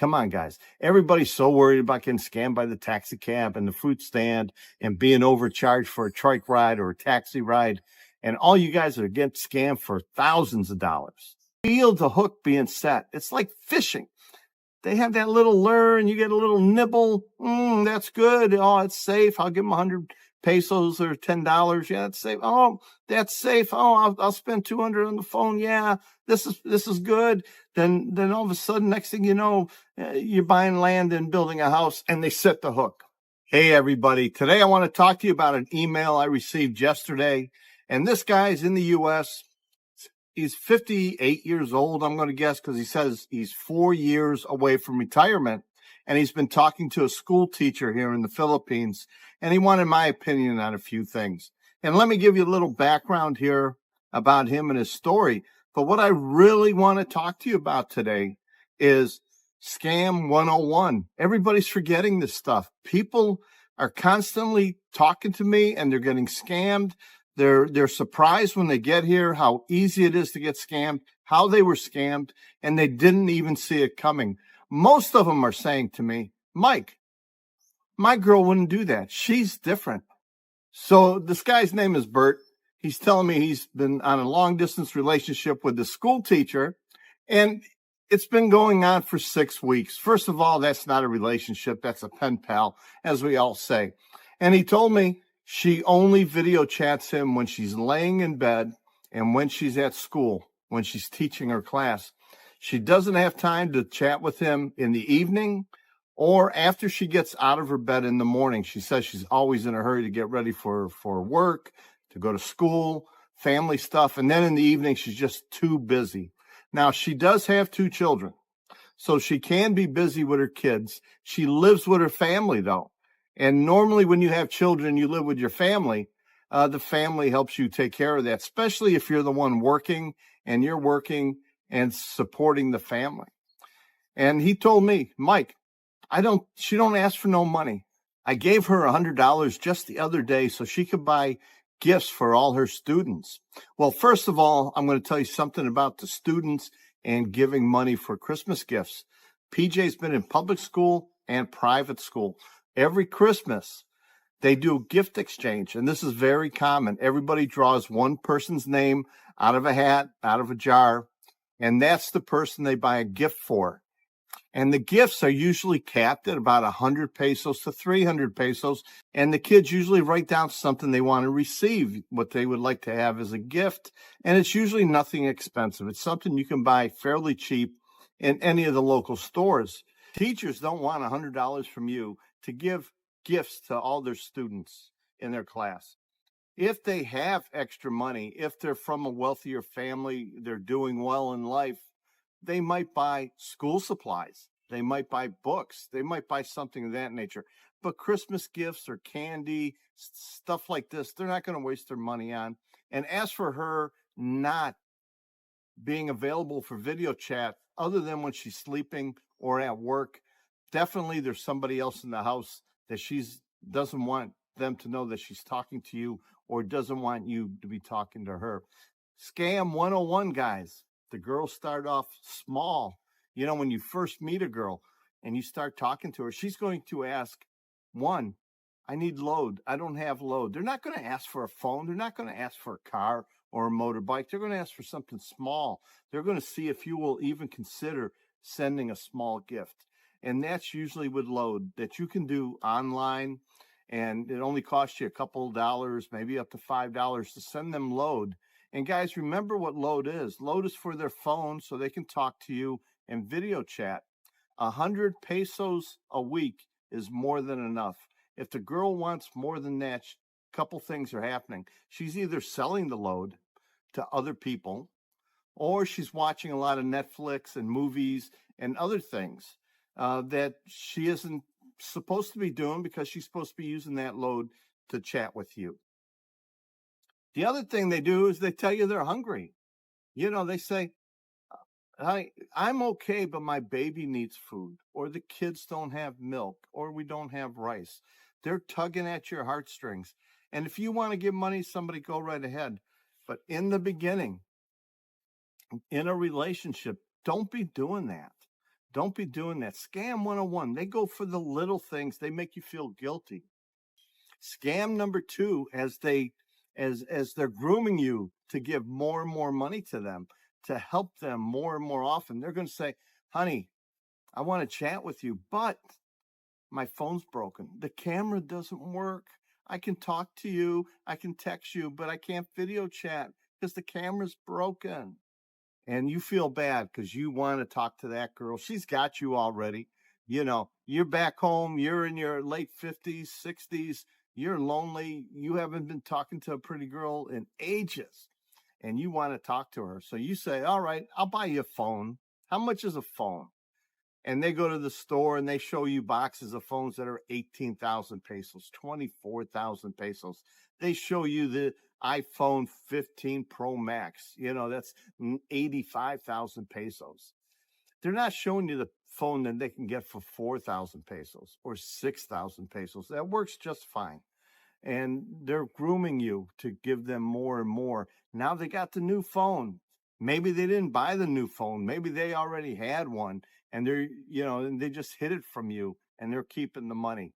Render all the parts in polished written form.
Come on, guys. Everybody's so worried about getting scammed by the taxi cab and the fruit stand and being overcharged for a trike ride or a taxi ride. And all you guys are getting scammed for thousands of dollars. Feel the hook being set. It's like fishing. They have that little lure and you get a little nibble. That's good. Oh, it's safe. I'll give them 100 pesos or $10. Yeah, it's safe. Oh, that's safe. Oh, I'll spend 200 on the phone. Yeah, this is good. Then all of a sudden, next thing you know, you're buying land and building a house, and they set the hook. Hey, everybody. Today I want to talk to you about an email I received yesterday. And this guy's in the U.S. He's 58 years old, I'm going to guess, because he says he's 4 years away from retirement. And he's been talking to a school teacher here in the Philippines. And he wanted my opinion on a few things. And let me give you a little background here about him and his story. But what I really want to talk to you about today is Scam 101. Everybody's forgetting this stuff. People are constantly talking to me and they're getting scammed. They're surprised when they get here how easy it is to get scammed, how they were scammed, and they didn't even see it coming. Most of them are saying to me, Mike, my girl wouldn't do that. She's different. So this guy's name is Bert. He's telling me he's been on a long distance relationship with the school teacher, and it's been going on for 6 weeks. First of all, that's not a relationship. That's a pen pal, as we all say. And he told me she only video chats him when she's laying in bed and when she's at school, when she's teaching her class. She doesn't have time to chat with him in the evening or after she gets out of her bed in the morning. She says she's always in a hurry to get ready for work, to go to school, family stuff. And then in the evening, she's just too busy. Now, she does have 2 children, so she can be busy with her kids. She lives with her family, though. And normally when you have children, you live with your family. The family helps you take care of that, especially if you're the one working and you're working and supporting the family. And he told me, Mike, she don't ask for no money. I gave her $100 just the other day so she could buy gifts for all her students. Well, first of all, I'm going to tell you something about the students and giving money for Christmas gifts. PJ's been in public school and private school. Every Christmas, they do a gift exchange, and this is very common. Everybody draws one person's name out of a hat, out of a jar, and that's the person they buy a gift for. And the gifts are usually capped at about 100 pesos to 300 pesos, and the kids usually write down something they want to receive, what they would like to have as a gift, and it's usually nothing expensive. It's something you can buy fairly cheap in any of the local stores. Teachers don't want $100 from you to give gifts to all their students in their class. If they have extra money, if they're from a wealthier family, they're doing well in life, they might buy school supplies. They might buy books. They might buy something of that nature. But Christmas gifts or candy, stuff like this, they're not going to waste their money on. And as for her not being available for video chat, other than when she's sleeping or at work, definitely there's somebody else in the house that she doesn't want them to know that she's talking to you or doesn't want you to be talking to her. Scam 101, guys. The girls start off small. You know, when you first meet a girl and you start talking to her, she's going to ask, 1, I need load. I don't have load. They're not going to ask for a phone. They're not going to ask for a car or a motorbike. They're going to ask for something small. They're going to see if you will even consider sending a small gift. And that's usually with load that you can do online, and it only costs you a couple of dollars, maybe up to $5 to send them load. And guys, remember what load is. Load is for their phone so they can talk to you and video chat. 100 pesos a week is more than enough. If the girl wants more than that, a couple things are happening. She's either selling the load to other people, or she's watching a lot of Netflix and movies and other things that she isn't supposed to be doing because she's supposed to be using that load to chat with you. The other thing they do is they tell you they're hungry. You know, they say, I'm okay, but my baby needs food, or the kids don't have milk, or we don't have rice. They're tugging at your heartstrings. And if you want to give money to somebody, go right ahead. But in the beginning, in a relationship, don't be doing that. Don't be doing that. Scam 101. They go for the little things. They make you feel guilty. Scam number 2, as they're grooming you to give more and more money to them, to help them more and more often, they're going to say, honey, I want to chat with you, but my phone's broken. The camera doesn't work. I can talk to you, I can text you, but I can't video chat because the camera's broken. And you feel bad because you want to talk to that girl. She's got you already. You know, you're back home, you're in your late 50s, 60s, you're lonely, you haven't been talking to a pretty girl in ages, and you want to talk to her. So you say, all right, I'll buy you a phone. How much is a phone? And they go to the store and they show you boxes of phones that are 18,000 pesos, 24,000 pesos. They show you the iPhone 15 Pro Max. You know, that's 85,000 pesos. They're not showing you the phone that they can get for 4,000 pesos or 6,000 pesos. That works just fine. And they're grooming you to give them more and more. Now they got the new phone. Maybe they didn't buy the new phone. Maybe they already had one and and they just hid it from you and they're keeping the money.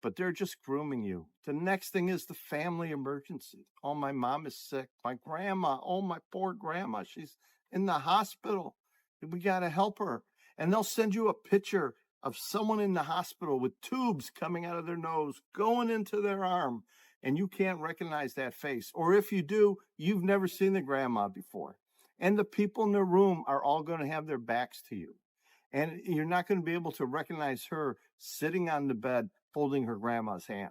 But they're just grooming you. The next thing is the family emergency. Oh, my mom is sick. My grandma, oh, my poor grandma, she's in the hospital. We got to help her. And they'll send you a picture of someone in the hospital with tubes coming out of their nose, going into their arm, and you can't recognize that face. Or if you do, you've never seen the grandma before. And the people in the room are all going to have their backs to you. And you're not going to be able to recognize her sitting on the bed holding her grandma's hand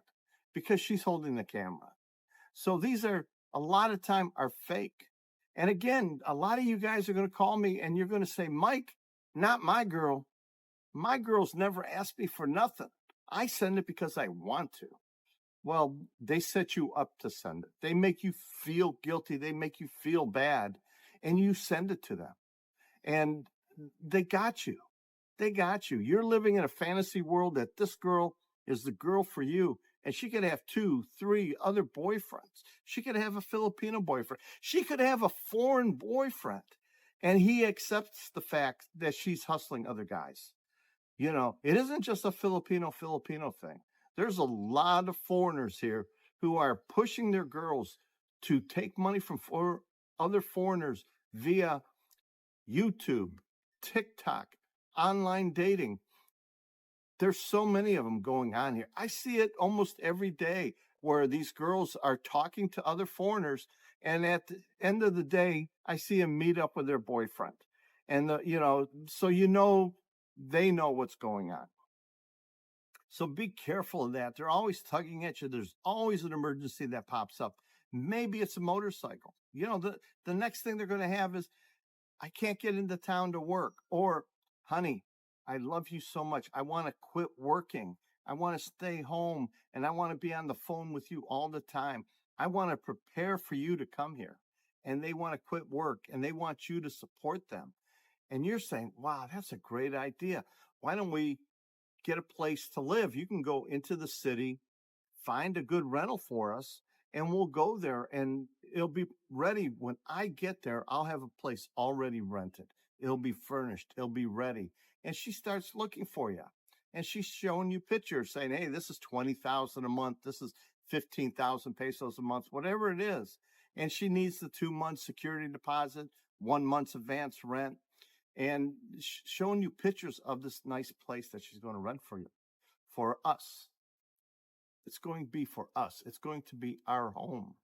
because she's holding the camera. So these are a lot of time are fake. And again, a lot of you guys are going to call me and you're going to say, Mike, not my girl. My girl's never asked me for nothing. I send it because I want to. Well, they set you up to send it. They make you feel guilty. They make you feel bad. And you send it to them. And they got you. They got you. You're living in a fantasy world that this girl is the girl for you. And she could have 2, 3 other boyfriends. She could have a Filipino boyfriend. She could have a foreign boyfriend. And he accepts the fact that she's hustling other guys. You know, it isn't just a Filipino thing. There's a lot of foreigners here who are pushing their girls to take money from other foreigners via YouTube, TikTok, online dating. There's so many of them going on here. I see it almost every day where these girls are talking to other foreigners, and at the end of the day, I see them meet up with their boyfriend. And so they know what's going on. So be careful of that. They're always tugging at you. There's always an emergency that pops up. Maybe it's a motorcycle. You know, the next thing they're going to have is, I can't get into town to work. Or, honey, I love you so much. I want to quit working. I want to stay home and I want to be on the phone with you all the time. I want to prepare for you to come here. And they want to quit work and they want you to support them. And you're saying, wow, that's a great idea. Why don't we get a place to live? You can go into the city, find a good rental for us, and we'll go there and it'll be ready. When I get there, I'll have a place already rented. It'll be furnished. It'll be ready. And she starts looking for you. And she's showing you pictures saying, hey, this is 20,000 a month. This is 15,000 pesos a month, whatever it is. And she needs the 2 months security deposit, 1 month's advance rent, and showing you pictures of this nice place that she's going to rent for you, for us. It's going to be for us. It's going to be our home.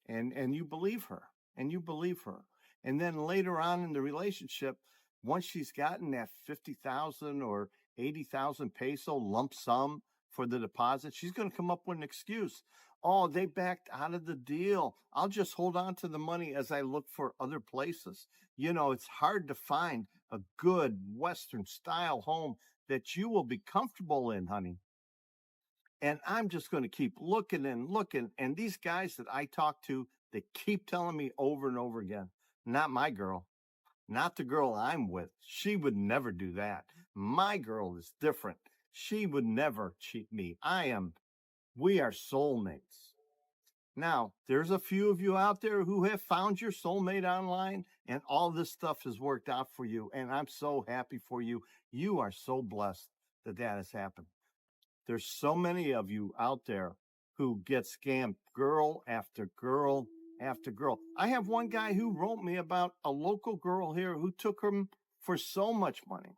And you believe her. And you believe her. And then later on in the relationship, once she's gotten that 50,000 or 80,000 peso lump sum for the deposit, she's going to come up with an excuse. Oh, they backed out of the deal. I'll just hold on to the money as I look for other places. You know, it's hard to find a good Western style home that you will be comfortable in, honey. And I'm just going to keep looking and looking. And these guys that I talk to, they keep telling me over and over again, not my girl, not the girl I'm with. She would never do that. My girl is different. She would never cheat me. We are soulmates. Now, there's a few of you out there who have found your soulmate online, and all this stuff has worked out for you. And I'm so happy for you. You are so blessed that that has happened. There's so many of you out there who get scammed, girl after girl after girl. I have one guy who wrote me about a local girl here who took him for so much money.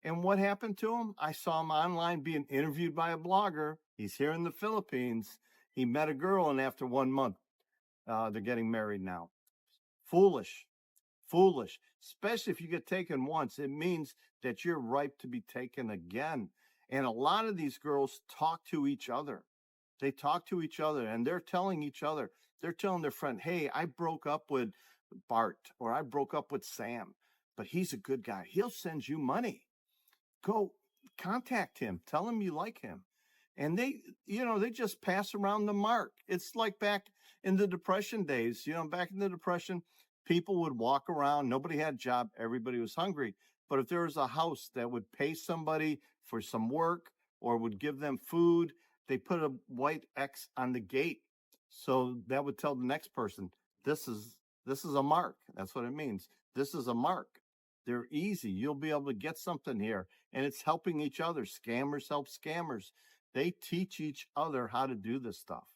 And what happened to him? I saw him online being interviewed by a blogger. He's here in the Philippines. He met a girl, and after 1 month, they're getting married now. Foolish, foolish. Especially if you get taken once, it means that you're ripe to be taken again. And a lot of these girls talk to each other. They talk to each other, and they're telling each other, they're telling their friend, hey, I broke up with Bart, or I broke up with Sam, but he's a good guy. He'll send you money. Go contact him. Tell him you like him. And they just pass around the mark. It's like back in the Depression days. Back in the Depression, people would walk around. Nobody had a job. Everybody was hungry. But if there was a house that would pay somebody for some work or would give them food, they put a white X on the gate. So that would tell the next person, this is a mark. That's what it means. This is a mark. They're easy. You'll be able to get something here. And it's helping each other. Scammers help scammers. They teach each other how to do this stuff.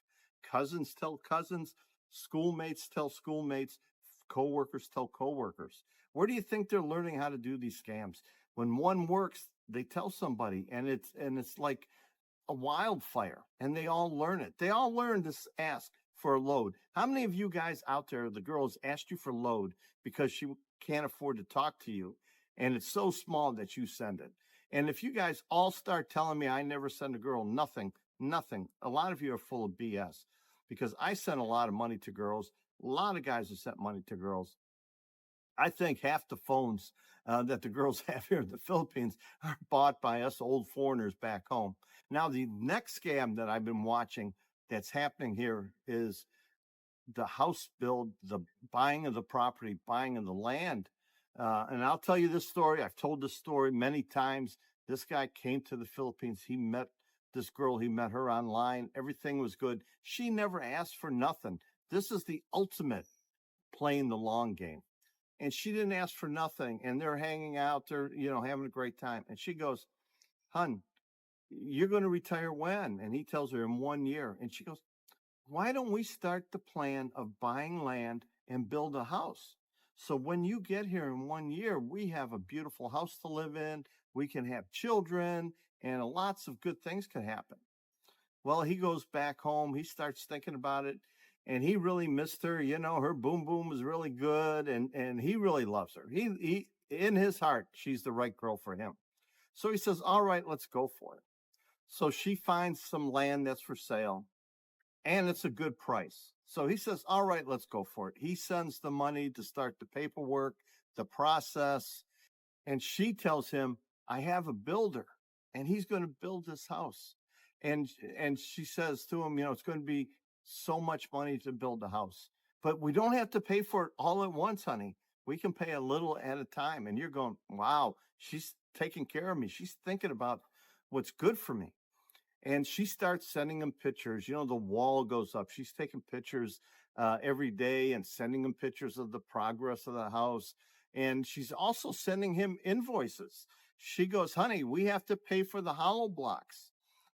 Cousins tell cousins, schoolmates tell schoolmates, coworkers tell coworkers. Where do you think they're learning how to do these scams? When one works, they tell somebody, and it's like a wildfire, and they all learn it. They all learn to ask for a load. How many of you guys out there, the girls, asked you for load because she can't afford to talk to you, and it's so small that you send it? And if you guys all start telling me I never send a girl nothing, a lot of you are full of BS, because I send a lot of money to girls. A lot of guys have sent money to girls. I think half the phones that the girls have here in the Philippines are bought by us old foreigners back home. Now, the next scam that I've been watching that's happening here is the house build, the buying of the property, buying of the land. And I'll tell you this story. I've told this story many times. This guy came to the Philippines. He met this girl. He met her online. Everything was good. She never asked for nothing. This is the ultimate playing the long game. And she didn't ask for nothing. And they're hanging out. They're, having a great time. And she goes, hun, you're going to retire when? And he tells her in 1 year. And she goes, why don't we start the plan of buying land and build a house? So when you get here in 1 year, we have a beautiful house to live in. We can have children, and lots of good things can happen. Well, he goes back home. He starts thinking about it, and he really missed her. Her boom boom was really good, and he really loves her. He in his heart, she's the right girl for him. So he says, all right, let's go for it. So she finds some land that's for sale, and it's a good price. So he says, all right, let's go for it. He sends the money to start the paperwork, the process, and she tells him, I have a builder, and he's going to build this house. And she says to him, it's going to be so much money to build the house, but we don't have to pay for it all at once, honey. We can pay a little at a time. And you're going, wow, she's taking care of me. She's thinking about what's good for me. And she starts sending him pictures. The wall goes up. She's taking pictures every day and sending him pictures of the progress of the house. And she's also sending him invoices. She goes, honey, we have to pay for the hollow blocks.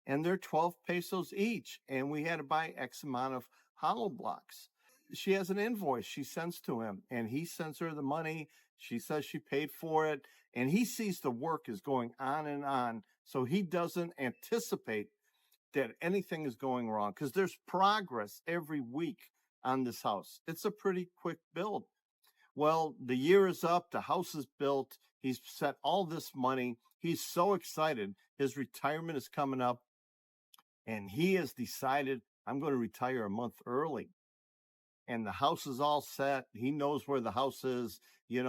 And they're 12 pesos each. And we had to buy X amount of hollow blocks. She has an invoice she sends to him, and he sends her the money. She says she paid for it. And he sees the work is going on and on. So he doesn't anticipate that anything is going wrong, because there's progress every week on this house. It's a pretty quick build. Well, the year is up. The house is built. He's set all this money. He's so excited. His retirement is coming up, and he has decided, I'm going to retire a month early. And the house is all set. He knows where the house is.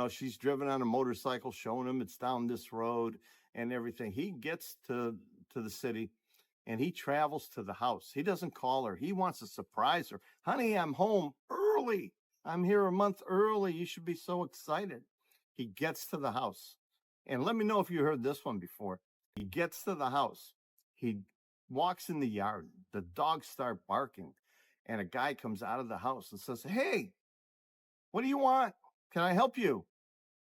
She's driven on a motorcycle showing him it's down this road and everything. He gets to the city, and he travels to the house. He doesn't call her. He wants to surprise her. Honey, I'm home early. I'm here a month early. You should be so excited. He gets to the house. And let me know if you heard this one before. He gets to the house. He walks in the yard. The dogs start barking. And a guy comes out of the house and says, "Hey, what do you want? Can I help you?"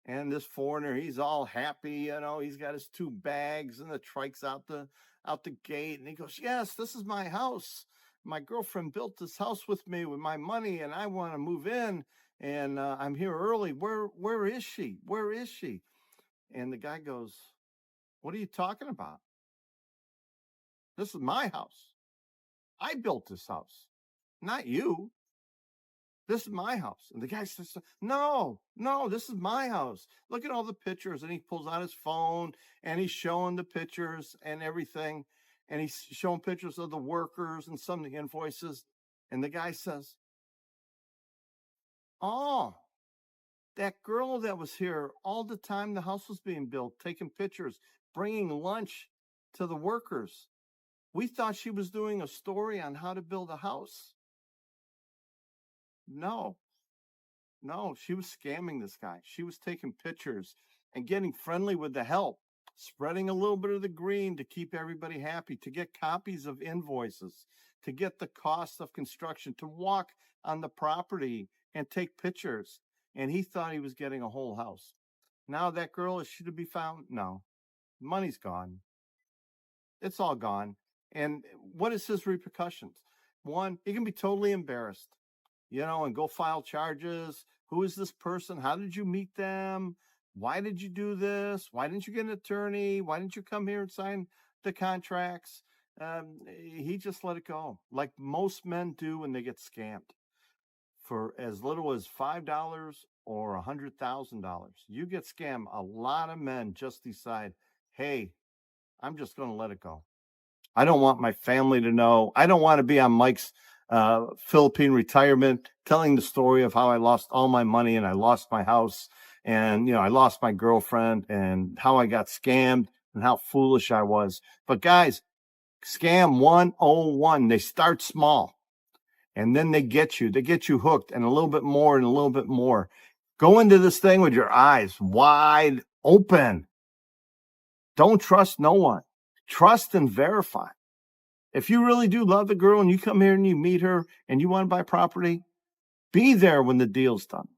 And this foreigner, he's all happy, he's got his 2 bags and the trike's out the gate. And he goes, "Yes, this is my house. My girlfriend built this house with me with my money, and I want to move in. And I'm here early. Where is she? Where is she?" And the guy goes, "What are you talking about? This is my house. I built this house, not you. This is my house." And the guy says, no, this is my house. Look at all the pictures." And he pulls out his phone and he's showing the pictures and everything. And he's showing pictures of the workers and some of the invoices. And the guy says, "Oh, that girl that was here all the time the house was being built, taking pictures, bringing lunch to the workers. We thought she was doing a story on how to build a house." No, she was scamming this guy. She was taking pictures and getting friendly with the help, spreading a little bit of the green to keep everybody happy, to get copies of invoices, to get the cost of construction, to walk on the property and take pictures. And he thought he was getting a whole house. Now that girl, is she to be found? No. Money's gone. It's all gone. And what is his repercussions? One, he can be totally embarrassed, and go file charges. Who is this person? How did you meet them? Why did you do this? Why didn't you get an attorney? Why didn't you come here and sign the contracts? He just let it go, like most men do when they get scammed. For as little as $5 or $100,000, you get scammed. A lot of men just decide, "Hey, I'm just going to let it go. I don't want my family to know. I don't want to be on Mike's Philippine retirement telling the story of how I lost all my money and I lost my house and, I lost my girlfriend and how I got scammed and how foolish I was." But guys, scam 101, they start small and then they get you hooked, and a little bit more and a little bit more. Go into this thing with your eyes wide open. Don't trust no one. Trust and verify. If you really do love the girl and you come here and you meet her and you want to buy property, be there when the deal's done.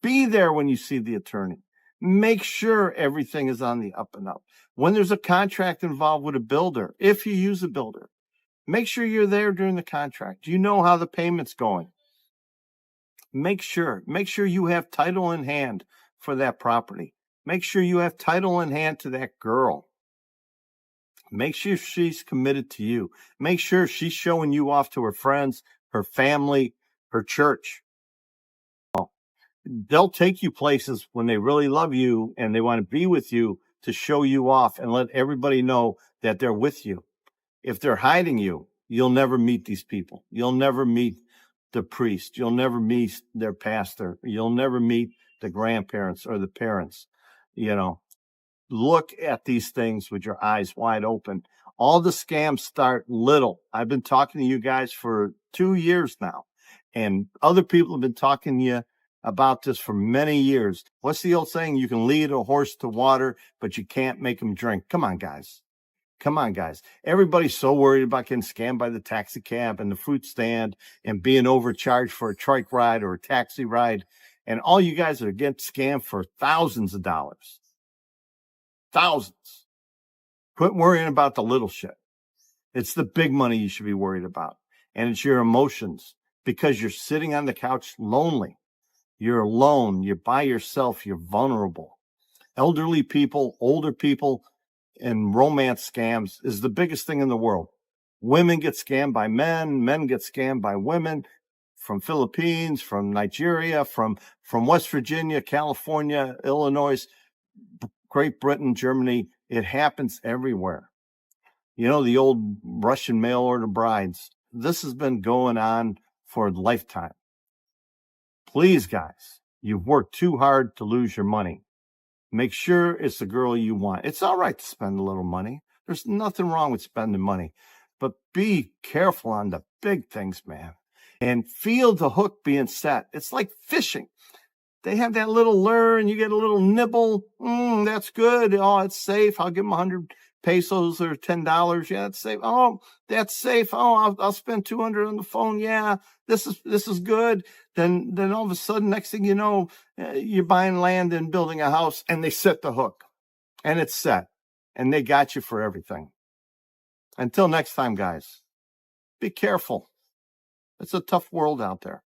Be there when you see the attorney. Make sure everything is on the up and up. When there's a contract involved with a builder, if you use a builder, make sure you're there during the contract. Do you know how the payment's going? Make sure you have title in hand for that property. Make sure you have title in hand to that girl. Make sure she's committed to you. Make sure she's showing you off to her friends, her family, her church. They'll take you places when they really love you and they want to be with you to show you off and let everybody know that they're with you. If they're hiding you, you'll never meet these people. You'll never meet the priest. You'll never meet their pastor. You'll never meet the grandparents or the parents. Look at these things with your eyes wide open. All the scams start little. I've been talking to you guys for 2 years now, and other people have been talking to you about this for many years. What's the old saying? You can lead a horse to water, but you can't make him drink. Come on, guys. Everybody's so worried about getting scammed by the taxi cab and the fruit stand and being overcharged for a trike ride or a taxi ride. And all you guys are getting scammed for thousands of dollars. Thousands. Quit worrying about the little shit. It's the big money you should be worried about. And it's your emotions, because you're sitting on the couch lonely. You're alone. You're by yourself. You're vulnerable. Elderly people, older people, and romance scams is the biggest thing in the world. Women get scammed by men. Men get scammed by women from Philippines, from Nigeria, from West Virginia, California, Illinois, Great Britain, Germany. It happens everywhere. The old Russian mail order brides. This has been going on for a lifetime. Please, guys, you've worked too hard to lose your money. Make sure it's the girl you want. It's all right to spend a little money. There's nothing wrong with spending money. But be careful on the big things, man. And feel the hook being set. It's like fishing. they have that little lure and you get a little nibble. That's good. Oh, it's safe. I'll give them 100 pesos or $10. Yeah, that's safe. Oh, that's safe. Oh, I'll spend 200 on the phone. Yeah, this is good. Then all of a sudden, next thing you know, you're buying land and building a house, and they set the hook, and it's set, and they got you for everything. Until next time, guys, be careful. It's a tough world out there.